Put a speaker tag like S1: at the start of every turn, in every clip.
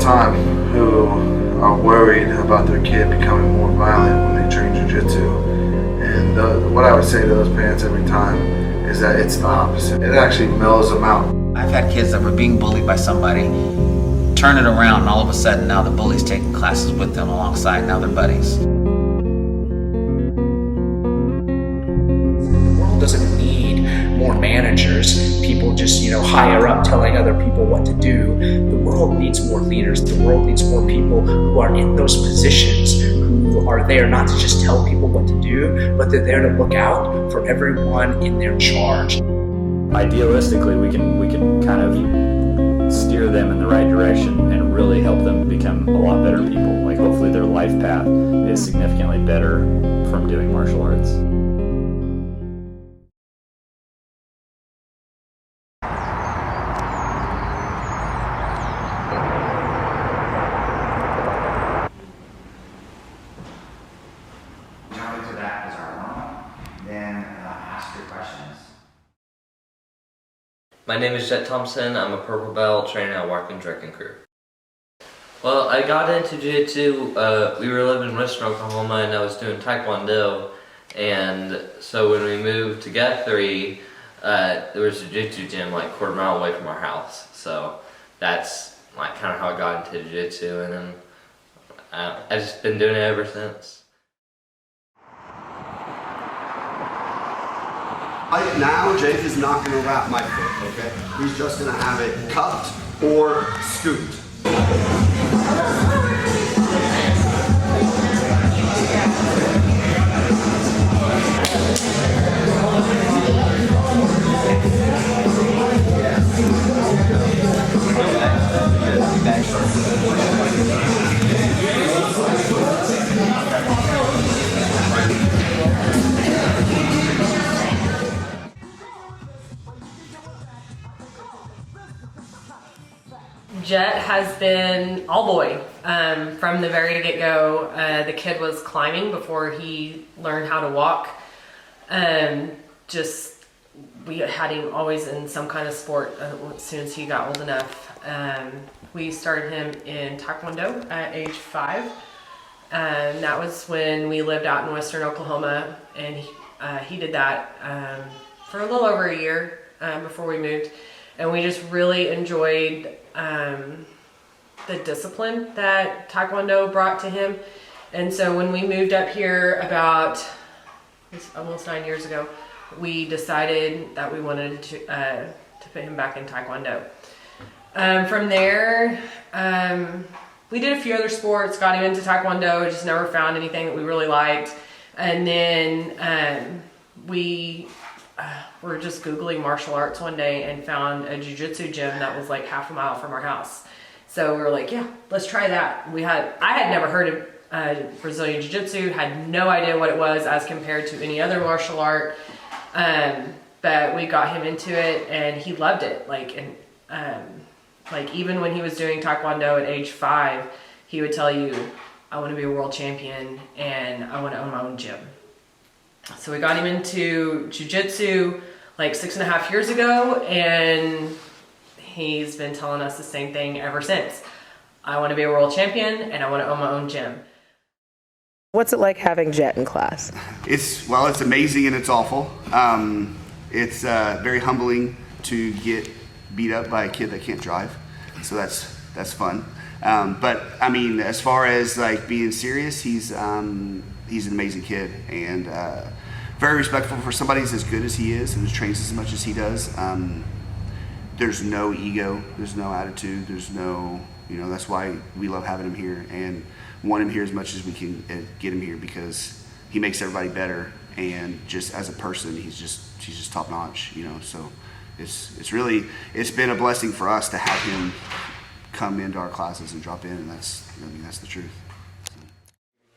S1: time who are worried about their kid becoming more violent when they train jiu-jitsu. And what I would say to those parents every time is that it's the opposite. It actually mellows them out.
S2: I've had kids that were being bullied by somebody, turn it around, and all of a sudden now the bully's taking classes with them alongside, now they're buddies.
S3: The world doesn't need more managers, people just, higher up telling other people what to do. The world needs more leaders. The world needs more people who are in those positions, who are there not to just tell people what to do, but they're there to look out for everyone in their charge.
S4: Idealistically, we can kind of steer them in the right direction and really help them become a lot better people. Like, hopefully their life path is significantly better from doing martial arts.
S2: Jump into that as our warm-up, then ask your questions.
S5: My name is Jett Thompson. I'm a purple belt training at Watkins Wrecking Crew. Well, I got into jiu-jitsu, we were living in Western Oklahoma and I was doing Taekwondo, and so when we moved to Guthrie, there was a jiu-jitsu gym like a quarter mile away from our house. So that's like kind of how I got into jiu-jitsu, and then I've just been doing it ever since.
S6: Right now, Jake is not going to wrap my foot, okay? He's just going to have it cupped or scooped.
S7: Jett has been all boy from the very get-go. The kid was climbing before he learned how to walk. We had him always in some kind of sport as soon as he got old enough. We started him in Taekwondo at age 5. That was when we lived out in Western Oklahoma, and he did that for a little over a year before we moved. And we just really enjoyed the discipline that Taekwondo brought to him. And so when we moved up here about almost 9 years ago, we decided that we wanted to put him back in Taekwondo. From there, we did a few other sports, got him into Taekwondo, just never found anything that we really liked. And then we were just Googling martial arts one day and found a jiu-jitsu gym that was like half a mile from our house. So we were like, yeah, let's try that. I had never heard of Brazilian jiu-jitsu, had no idea what it was as compared to any other martial art. But we got him into it and he loved it. Like even when he was doing Taekwondo at age 5, he would tell you, I want to be a world champion and I want to own my own gym. So we got him into jiu-jitsu like 6.5 years ago, and he's been telling us the same thing ever since. I want to be a world champion and I want to own my own gym.
S8: What's it like having Jett in class?
S6: It's amazing and it's awful. It's very humbling to get beat up by a kid that can't drive, so that's fun. But I mean, as far as like being serious, he's an amazing kid, and very respectful for somebody who's as good as he is and who trains as much as he does. There's no ego, there's no attitude, there's no, that's why we love having him here and want him here as much as we can get him here, because he makes everybody better, and just as a person, he's just top notch, so it's been a blessing for us to have him come into our classes and drop in, and that's the truth.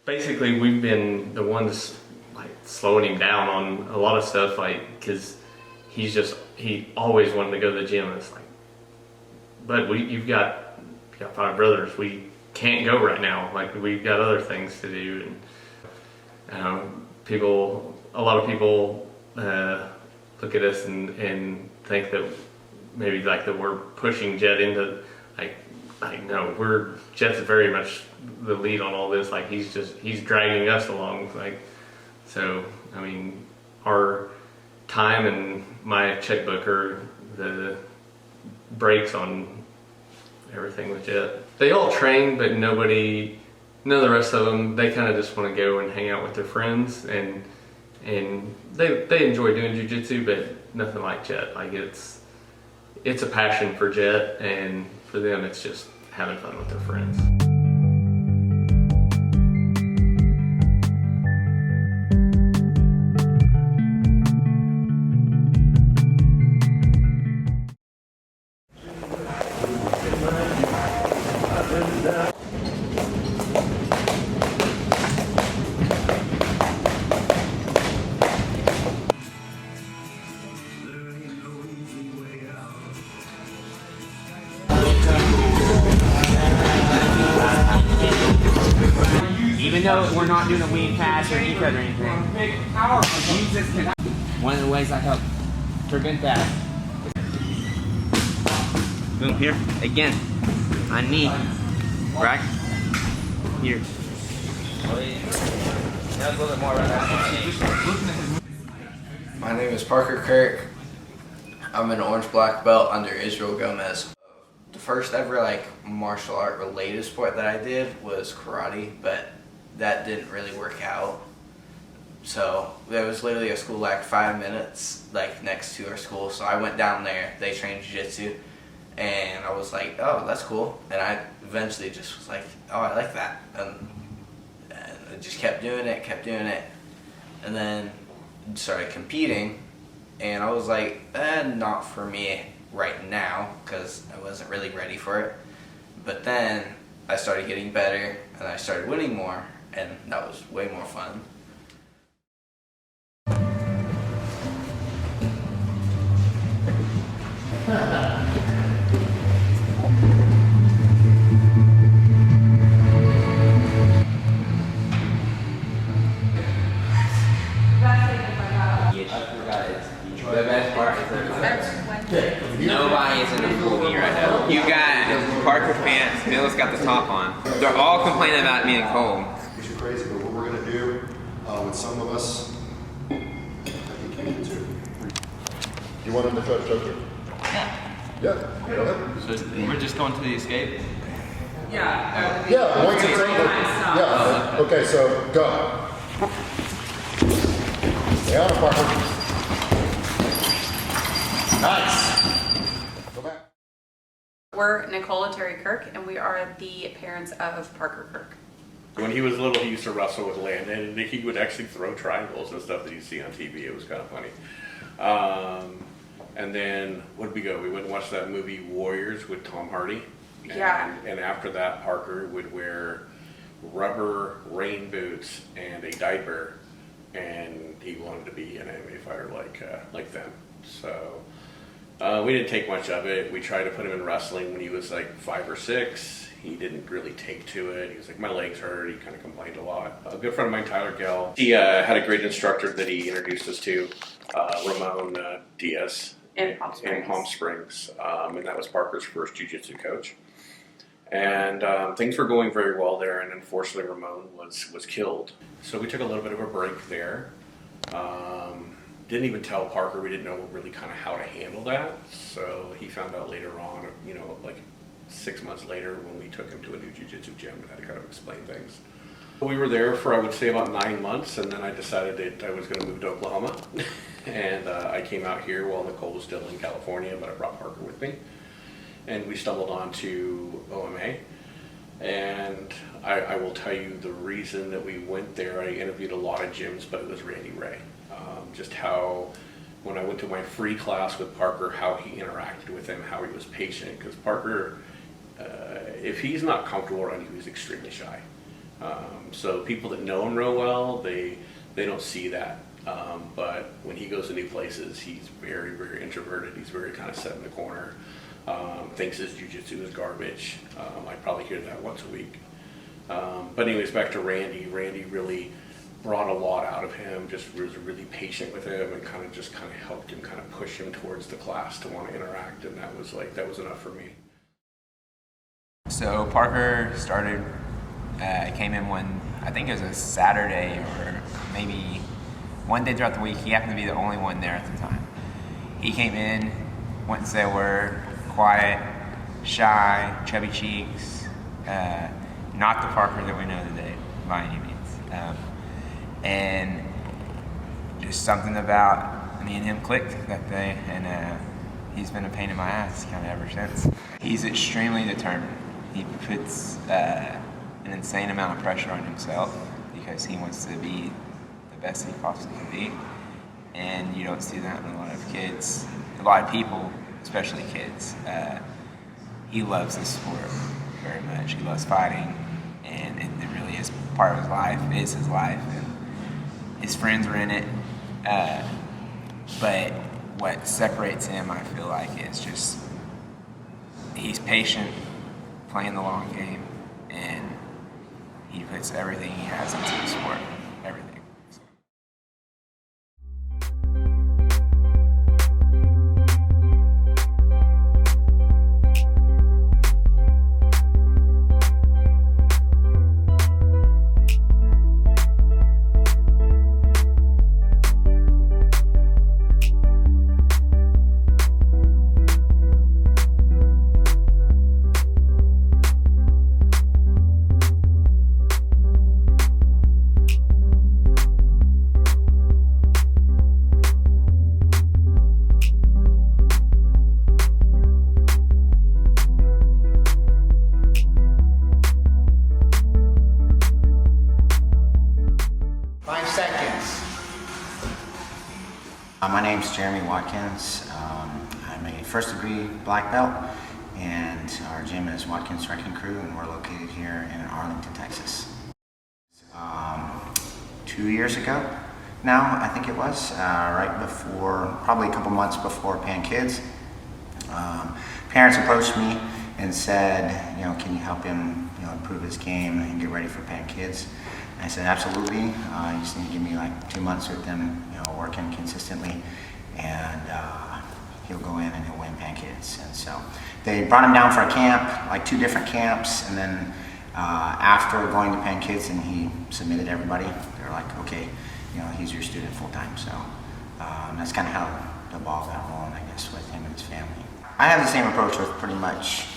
S5: Basically, we've been the ones like slowing him down on a lot of stuff, like, because he always wanted to go to the gym. And it's like, but you've got 5 brothers. We can't go right now. Like, we've got other things to do, and a lot of people look at us and think that maybe like that we're pushing Jett into like
S9: I know Jett's very much the lead on all this. Like he's dragging us along. Like, so I mean, our time and my checkbook are the brakes on everything with Jett. They all train, but none of the rest of them, they kind of just want to go and hang out with their friends, and they enjoy doing jiu-jitsu, but nothing like Jett. Like it's a passion for Jett, and for them it's just having fun with their friends.
S10: Even though we're not doing a wean pass or knee cut or anything. One of the ways I help prevent that. Boom, here, again, on knee, right? Here.
S11: My name is Parker Kirk. I'm an orange black belt under Israel Gomez. The first ever martial art related sport that I did was karate, but that didn't really work out. So there was literally a school 5 minutes next to our school, so I went down there. They trained jiu-jitsu, and I was like, oh, that's cool. And I eventually just was like, oh, I like that, and I just kept doing it, and then started competing, and I was like, not for me right now, because I wasn't really ready for it. But then I started getting better, and I started winning more, and that was way more fun.
S10: The best part is that nobody is in a full knee right now. You got Parker pants, Bill's got the top on. They're all complaining about being cold.
S12: Which is crazy, but what we're going to do with some of us, I think you do too. You want him to try to choke you? Yeah. Yeah, go ahead.
S10: So we're just going to the escape?
S7: Yeah.
S12: Yeah, once it's over. Yeah, okay, so go. Stay on it, Parker. Nice. Go back.
S13: We're Nicola Terry Kirk, and we are the parents of Parker Kirk.
S14: When he was little, he used to wrestle with Landon, and he would actually throw triangles and stuff that you see on TV. It was kind of funny. And then, where'd we go? We went and watched that movie Warriors with Tom Hardy. And after that, Parker would wear rubber rain boots and a diaper, and he wanted to be an MMA fighter like them. So we didn't take much of it. We tried to put him in wrestling when he was 5 or 6. He didn't really take to it. He was like, my legs hurt. He kind of complained a lot. A good friend of mine, Tyler Gell, he had a great instructor that he introduced us to, Ramon Diaz
S13: In Palm
S14: Springs. And that was Parker's first jiu-jitsu coach. And things were going very well there, and unfortunately Ramon was killed. So we took a little bit of a break there. Didn't even tell Parker. We didn't know really kind of how to handle that. So he found out later on, 6 months later when we took him to a new jiu-jitsu gym and had to kind of explain things. We were there for, I would say, about 9 months, and then I decided that I was going to move to Oklahoma. And I came out here while Nicole was still in California, but I brought Parker with me. And we stumbled onto OMA. And I will tell you the reason that we went there. I interviewed a lot of gyms, but it was Randy Ray. Just how, when I went to my free class with Parker, how he interacted with him, how he was patient. Because Parker, if he's not comfortable around you, he's extremely shy. So people that know him real well, they don't see that. But when he goes to new places, he's very, very introverted. He's very kind of set in the corner. Thinks his jiu-jitsu is garbage. I probably hear that once a week. But anyways, back to Randy. Randy really brought a lot out of him, just was really patient with him, and kind of helped him kind of push him towards the class to want to interact, and that was enough for me.
S10: So Parker started, came in one, I think it was a Saturday or maybe one day throughout the week. He happened to be the only one there at the time. He came in, wouldn't say a word, quiet, shy, chubby cheeks, not the Parker that we know today by any means. And just something about me and him clicked that day, and he's been a pain in my ass kind of ever since. He's extremely determined. He puts an insane amount of pressure on himself because he wants to be the best he possibly can be. And you don't see that in a lot of kids, a lot of people, especially kids. He loves this sport very much. He loves fighting, and it really is part of his life. It is his life, and his friends are in it. But what separates him, I feel like, is just he's patient, playing the long game, and he puts everything he has into the sport, everything.
S15: My name's Jeremy Watkins. I'm a first degree black belt, and our gym is Watkins Wrecking Crew, and we're located here in Arlington, Texas. 2 years ago now, I think it was, right before, probably a couple months before Pan Kids, parents approached me and said, can you help him, improve his game and get ready for Pan Kids? I said, absolutely. You just need to give me like 2 months with them, working consistently, and he'll go in and he'll win Pan Kids. And so they brought him down for a camp, like 2 different camps, and then after going to Pan Kids and he submitted everybody, they were like, okay, he's your student full time. So that's kind of how the ball got rolling, I guess, with him and his family. I have the same approach with pretty much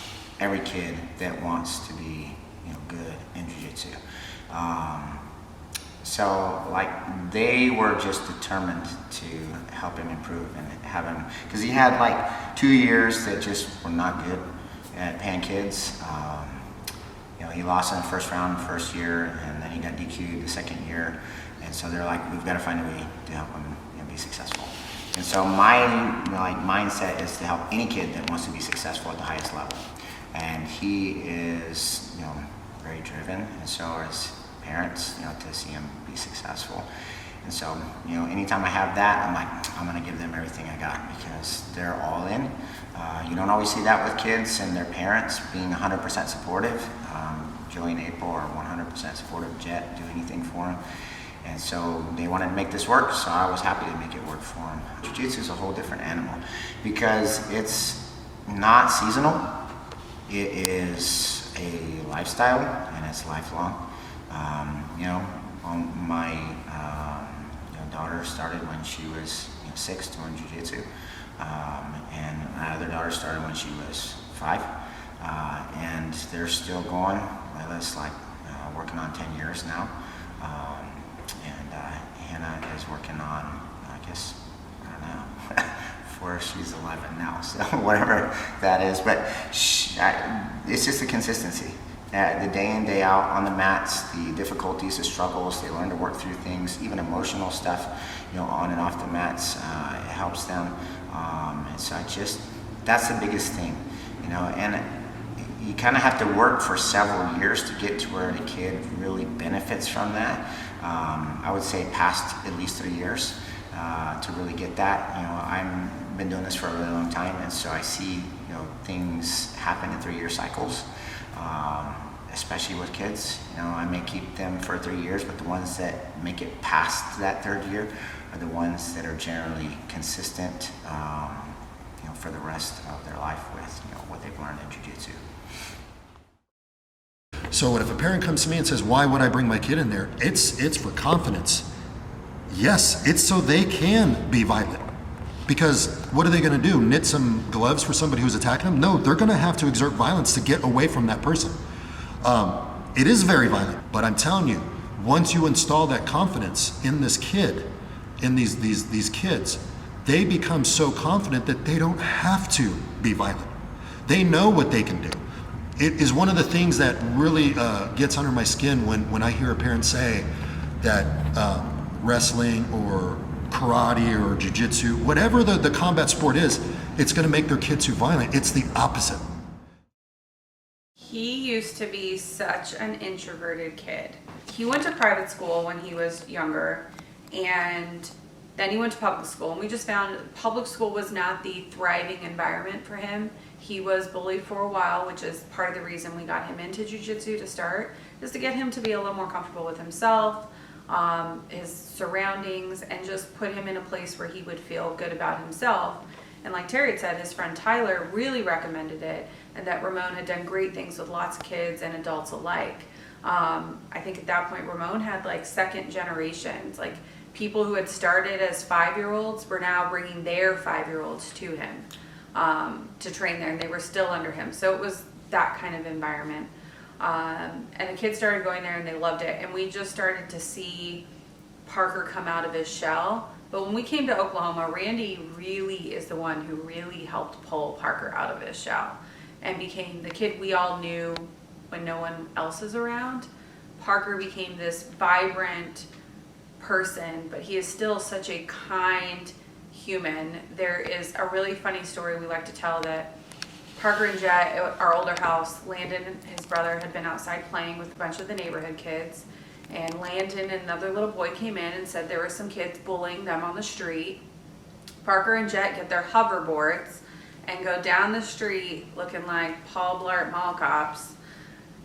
S15: every kid that wants to be, good in jiu-jitsu. So like they were just determined to help him improve and have him, because he had like 2 years that just were not good at Pan Kids. He lost in the first round the first year, and then he got DQ'd the second year. And so they're like, we've got to find a way to help him be successful. And so my mindset is to help any kid that wants to be successful at the highest level. And he is, very driven, and so are his parents, to see him be successful. And so, anytime I have that, I'm like, I'm gonna give them everything I got, because they're all in. You don't always see that with kids and their parents being 100% supportive. Joey and April are 100% supportive. Jett, do anything for them. And so they wanted to make this work, so I was happy to make it work for them. Jiu-Jitsu is a whole different animal because it's not seasonal. It is a lifestyle, and it's lifelong. My daughter started when she was 6 doing jiu-jitsu, and my other daughter started when she was 5, and they're still going with us, like working on 10 years now. And Hannah is working on, I guess, I don't know, she's 11 now, so whatever that is, but it's just the consistency. The day in, day out on the mats, the difficulties, the struggles, they learn to work through things, even emotional stuff, on and off the mats, it helps them. And so that's the biggest thing, and you kind of have to work for several years to get to where the kid really benefits from that. I would say past at least 3 years to really get that. I've been doing this for a really long time, and so I see things happen in 3-year cycles. Especially with kids, I may keep them for 3 years, but the ones that make it past that 3rd year are the ones that are generally consistent, for the rest of their life with what they've learned in jiu-jitsu.
S12: So if a parent comes to me and says, why would I bring my kid in there? It's for confidence. Yes, it's so they can be violent. Because what are they going to do? Knit some gloves for somebody who's attacking them? No, they're going to have to exert violence to get away from that person. It is very violent, but I'm telling you, once you install that confidence in this kid, in these kids, they become so confident that they don't have to be violent. They know what they can do. It is one of the things that really gets under my skin when I hear a parent say that wrestling or karate or jiu-jitsu, whatever the combat sport is, it's going to make their kid too violent. It's the opposite.
S13: He used to be such an introverted kid. He went to private school when he was younger, and then he went to public school, and we just found public school was not the thriving environment for him. He was bullied for a while, which is part of the reason we got him into jiu-jitsu to start, is to get him to be a little more comfortable with himself, his surroundings, and just put him in a place where he would feel good about himself. And like Terry had said, his friend Tyler really recommended it, and that Ramon had done great things with lots of kids and adults alike. I think at that point Ramon had like second generations, like people who had started as 5-year-olds were now bringing their 5-year-olds to him to train there, and they were still under him. So it was that kind of environment. And the kids started going there and they loved it, and we just started to see Parker come out of his shell. But when we came to Oklahoma, Randy really is the one who really helped pull Parker out of his shell and became the kid we all knew when no one else is around. Parker became this vibrant person, but he is still such a kind human. There is a really funny story we like to tell that Parker and Jett at our older house, Landon, his brother, had been outside playing with a bunch of the neighborhood kids, and Landon and another little boy came in and said there were some kids bullying them on the street. Parker and Jett get their hoverboards and go down the street looking like Paul Blart Mall cops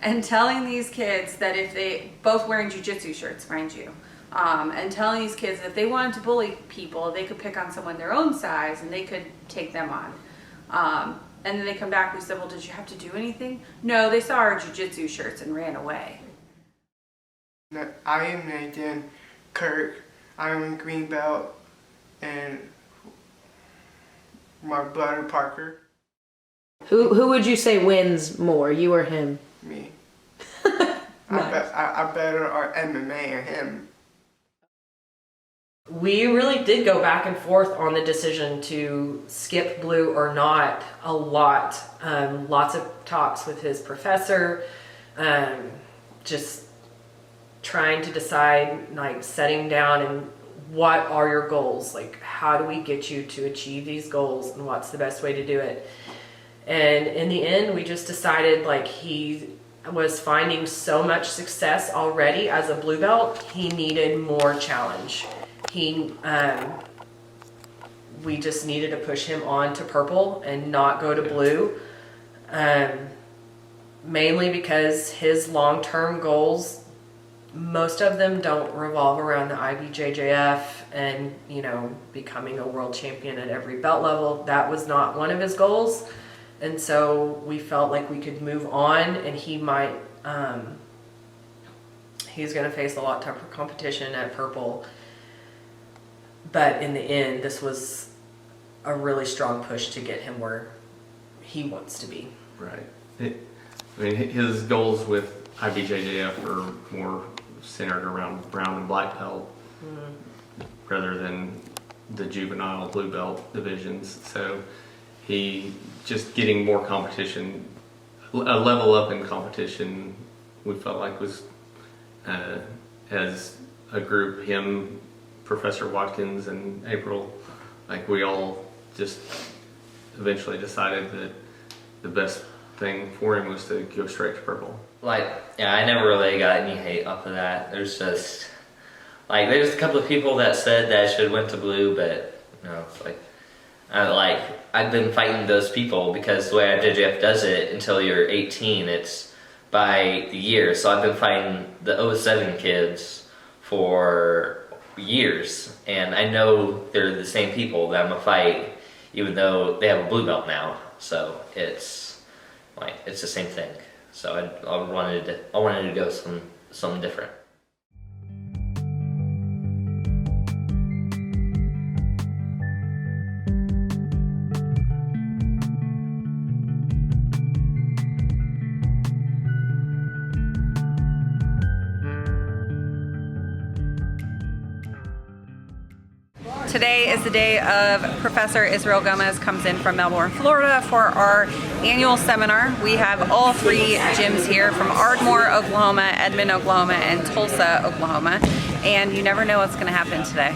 S13: and telling these kids that if they, both wearing jiu-jitsu shirts, mind you, and telling these kids that if they wanted to bully people, they could pick on someone their own size and they could take them on. And then they come back, we said, well, did you have to do anything? No, they saw our jiu-jitsu shirts and ran away.
S16: I am Nathan Kirk. I'm a green belt, and my brother Parker.
S8: Who would you say wins more, you or him?
S16: Me.
S8: Nice.
S16: I better our MMA and him.
S7: We really did go back and forth on the decision to skip blue or not a lot. Lots of talks with his professor, just trying to decide, like setting down and what are your goals? Like, how do we get you to achieve these goals and what's the best way to do it? And in the end, we just decided, like, he was finding so much success already as a blue belt, he needed more challenge. We just needed to push him on to purple and not go to blue, mainly because his long-term goals, most of them don't revolve around the IBJJF and, you know, becoming a world champion at every belt level. That was not one of his goals. And so we felt like we could move on, and he might, he's going to face a lot tougher competition at purple. But in the end, this was a really strong push to get him where he wants to be.
S9: Right. I mean, his goals with IBJJF are more centered around brown and black belt rather than the juvenile blue belt divisions. So he just getting more competition, a level up in competition, we felt like was, as a group, him, Professor Watkins, and April, like we all just eventually decided that the best thing for him was to go straight to purple.
S5: Like, yeah, I never really got any hate off of that. There's just, like, there's a couple of people that said that I should have went to blue, but, you know, it's like, I've been fighting those people because the way IBJJF does it, until you're 18, it's by the year. So I've been fighting the 07 kids for years, and I know they're the same people that I'm gonna fight, even though they have a blue belt now. So it's like, it's the same thing. So I wanted to go something different.
S13: Today is the day of Professor Israel Gomez comes in from Melbourne, Florida for our annual seminar. We have all 3 gyms here from Ardmore, Oklahoma, Edmond, Oklahoma, and Tulsa, Oklahoma. And you never know what's going to happen today.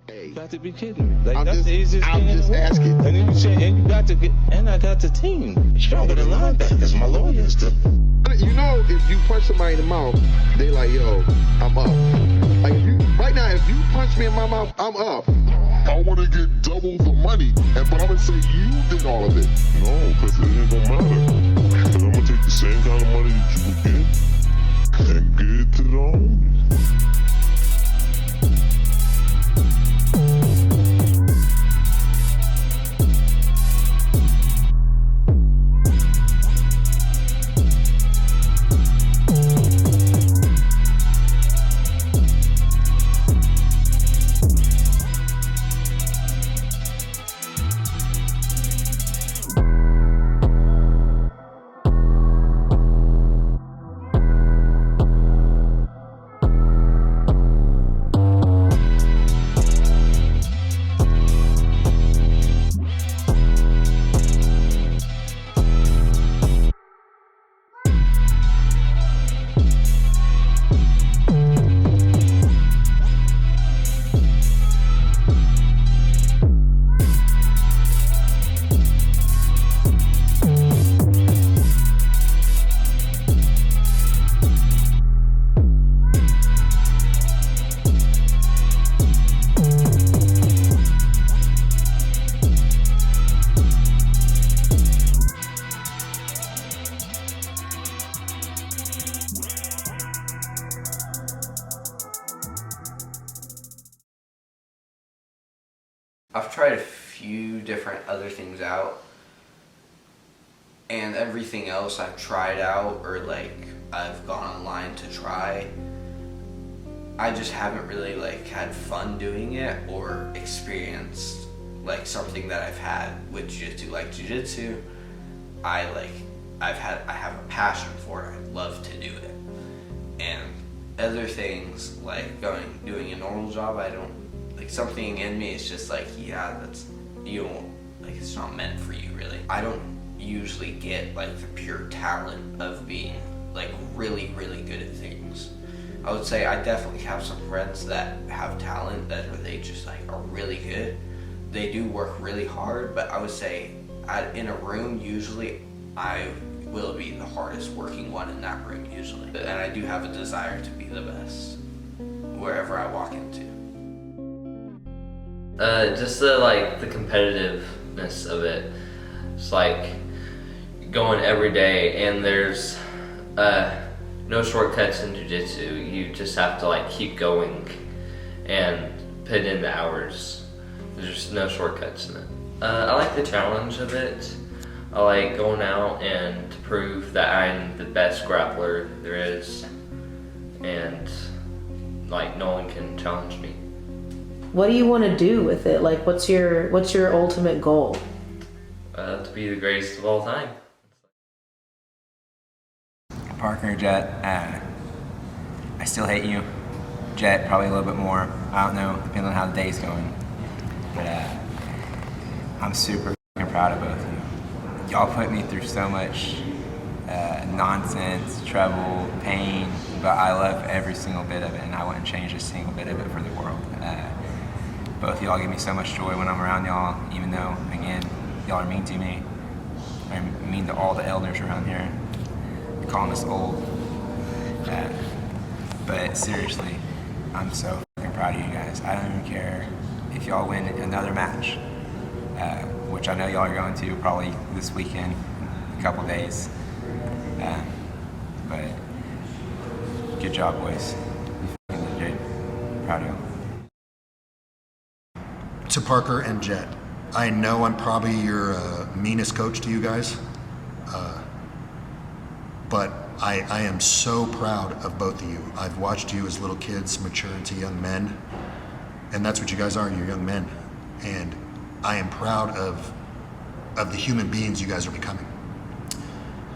S17: You got to be kidding me. Like, that's the easiest thing in the world. Asking. And then you say, and you got to get, and I got the team. Stronger than linebackers, my lawyers do.
S18: You know, if you punch somebody in the mouth, they like, yo, I'm up. Like, right now, if you punch me in my mouth, I'm up.
S17: I want to get double the money, but I'm going to say you did all of it. No, because it ain't going to matter. Because I'm going to take the same kind of money that you would get and give it to the homies.
S11: I've tried a few different other things out, and everything else I've tried out or like I've gone online to try, I just haven't really like had fun doing it or experienced like something that I've had with jiu-jitsu. Like jiu-jitsu, I have a passion for it. I love to do it. And other things like doing a normal job, I don't, like something in me is just like, yeah, you don't, like it's not meant for you really. I don't usually get like the pure talent of being like really, really good at things. I would say I definitely have some friends that have talent that they just like are really good. They do work really hard, but I would say in a room usually I will be the hardest working one in that room usually. And I do have a desire to be the best wherever I walk into.
S5: Just the competitiveness of it. It's like going every day, and there's no shortcuts in jiu-jitsu. You just have to like keep going and put in the hours. There's no shortcuts in it. I like the challenge of it. I like going out and to prove that I'm the best grappler there is, and like no one can challenge me.
S8: What do you want to do with it? Like, what's your ultimate goal?
S5: To be the greatest of all time.
S10: Parker, Jett, I still hate you. Jett, probably a little bit more. I don't know, depending on how the day's going. But I'm super proud of both of you. Y'all put me through so much nonsense, trouble, pain, but I love every single bit of it, and I wouldn't change a single bit of it for the world. Both of y'all give me so much joy when I'm around y'all, even though, again, y'all are mean to me. I'm mean to all the elders around here, calling us old. But seriously, I'm so fucking proud of you guys. I don't even care if y'all win another match, which I know y'all are going to probably this weekend, a couple days. But good job, boys. You fucking legit. Proud of y'all.
S12: To Parker and Jett, I know I'm probably your meanest coach to you guys, But I am so proud of both of you. I've watched you as little kids mature into young men, and that's what you guys are, you're young men. And I am proud of the human beings you guys are becoming.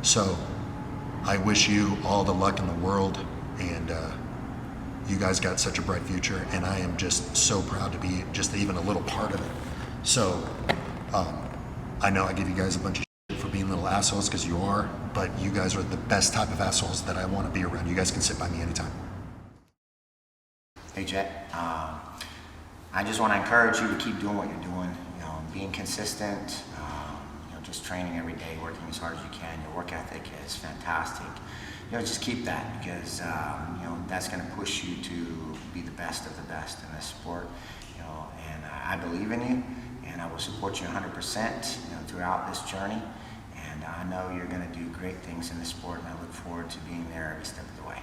S12: So I wish you all the luck in the world, and you guys got such a bright future, and I am just so proud to be just even a little part of it. So I know I give you guys a bunch of shit for being little assholes, because you are, but you guys are the best type of assholes that I want to be around. You guys can sit by me anytime.
S15: Hey Jett, I just want to encourage you to keep doing what you're doing, you know, being consistent, you know, just training every day, working as hard as you can. Your work ethic is fantastic. You know, just keep that, because you know, that's going to push you to be the best of the best in this sport. You know, and I believe in you, and I will support you 100%, you know, throughout this journey. And I know you're going to do great things in this sport, and I look forward to being there every step of the way.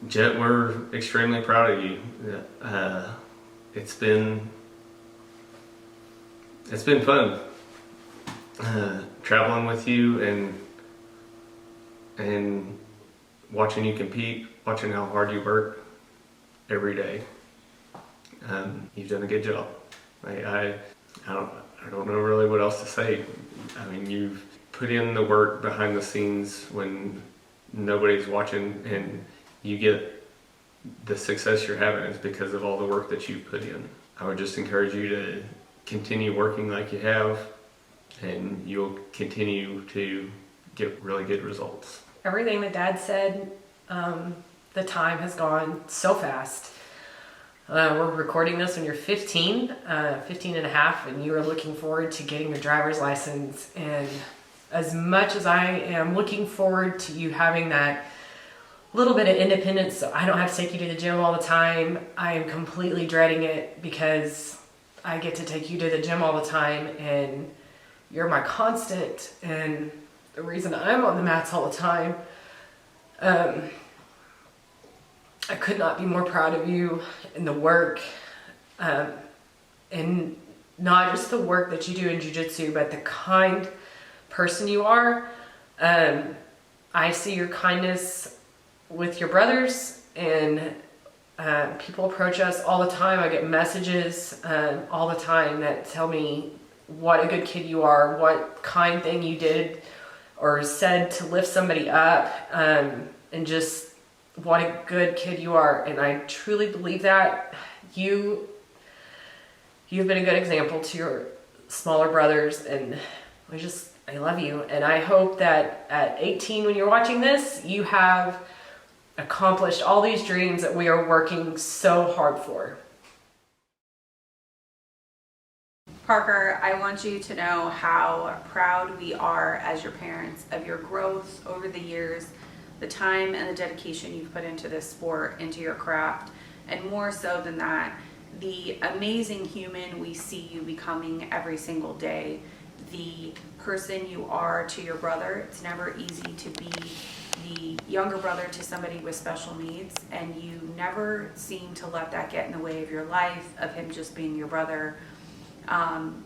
S9: Jett, we're extremely proud of you. It's been fun traveling with you and watching you compete, watching how hard you work every day. You've done a good job. I don't know really what else to say. I mean, you've put in the work behind the scenes when nobody's watching, and you get the success you're having is because of all the work that you've put in. I would just encourage you to continue working like you have, and you'll continue to get really good results.
S7: Everything that Dad said, the time has gone so fast. We're recording this when you're 15 and a half, and you are looking forward to getting your driver's license. And as much as I am looking forward to you having that little bit of independence so I don't have to take you to the gym all the time, I am completely dreading it, because I get to take you to the gym all the time, and you're my constant and the reason I'm on the mats all the time. I could not be more proud of you and the work, and not just the work that you do in jiu-jitsu, but the kind person you are. I see your kindness with your brothers, and people approach us all the time. I get messages all the time that tell me what a good kid you are, what kind thing you did or said to lift somebody up, and just what a good kid you are. And I truly believe that. You've been a good example to your smaller brothers, and I love you. And I hope that at 18, when you're watching this, you have accomplished all these dreams that we are working so hard for.
S13: Parker, I want you to know how proud we are as your parents of your growth over the years, the time and the dedication you've put into this sport, into your craft, and more so than that, the amazing human we see you becoming every single day, the person you are to your brother. It's never easy to be the younger brother to somebody with special needs, and you never seem to let that get in the way of your life, of him just being your brother,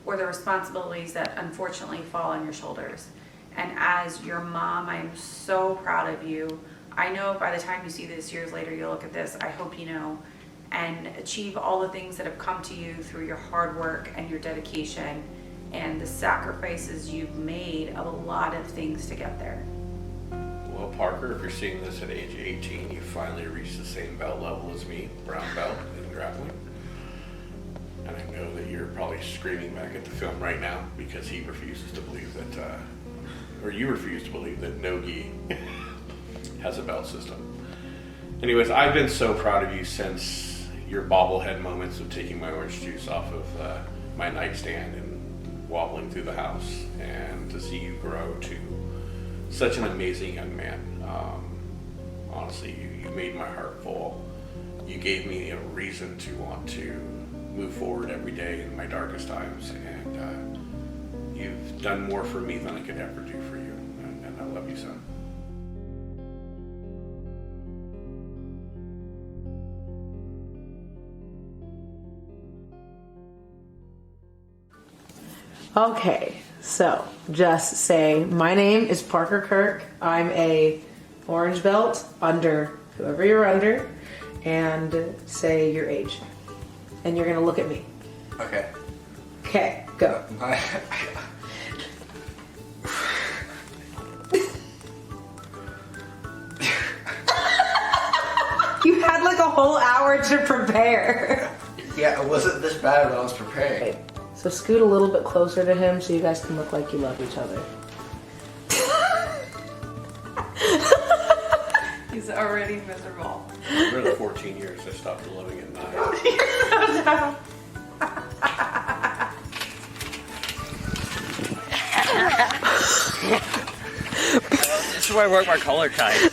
S13: or the responsibilities that unfortunately fall on your shoulders. And as your mom, I am so proud of you. I know by the time you see this years later, you'll look at this, I hope you know, and achieve all the things that have come to you through your hard work and your dedication and the sacrifices you've made of a lot of things to get there.
S14: Well, Parker, if you're seeing this at age 18, you finally reached the same belt level as me, brown belt in grappling. And I know that you're probably screaming back at the film right now because he refuses to believe that, or you refuse to believe that no-gi has a belt system. Anyways, I've been so proud of you since your bobblehead moments of taking my orange juice off of my nightstand and wobbling through the house, and to see you grow to such an amazing young man. Honestly, you made my heart full. You gave me a reason to want to move forward every day in my darkest times, and you've done more for me than I could ever do for you, and I love you, son.
S8: Okay, So just say, my name is Parker Kirk. I'm a orange belt under whoever you're under, and say your age. And you're gonna look at me.
S11: Okay.
S8: Okay, go. You had like a whole hour to prepare.
S11: Yeah, it wasn't this bad when I was preparing.
S8: Okay, so scoot a little bit closer to him so you guys can look like you love each other.
S13: He's already miserable.
S14: For the 14 years, I stopped loving at 9.
S5: This is where I work my collar tight.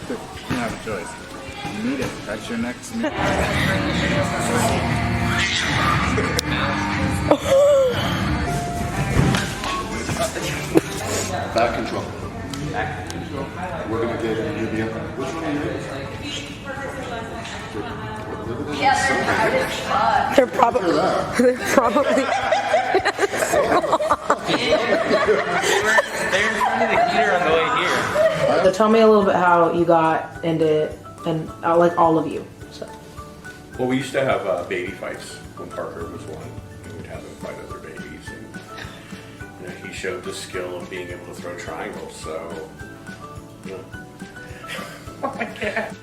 S4: You don't have a choice. You need it. That's your next.
S12: Back control. We're gonna get you the other. Which one are you?
S8: They're probably.
S5: They're turning the heater on the way here.
S8: So tell me a little bit how you got into it, and like all of you. So.
S14: Well, we used to have baby fights when Parker was 1. And we'd have him fight other babies, and he showed the skill of being able to throw triangles. So,
S13: Oh my god.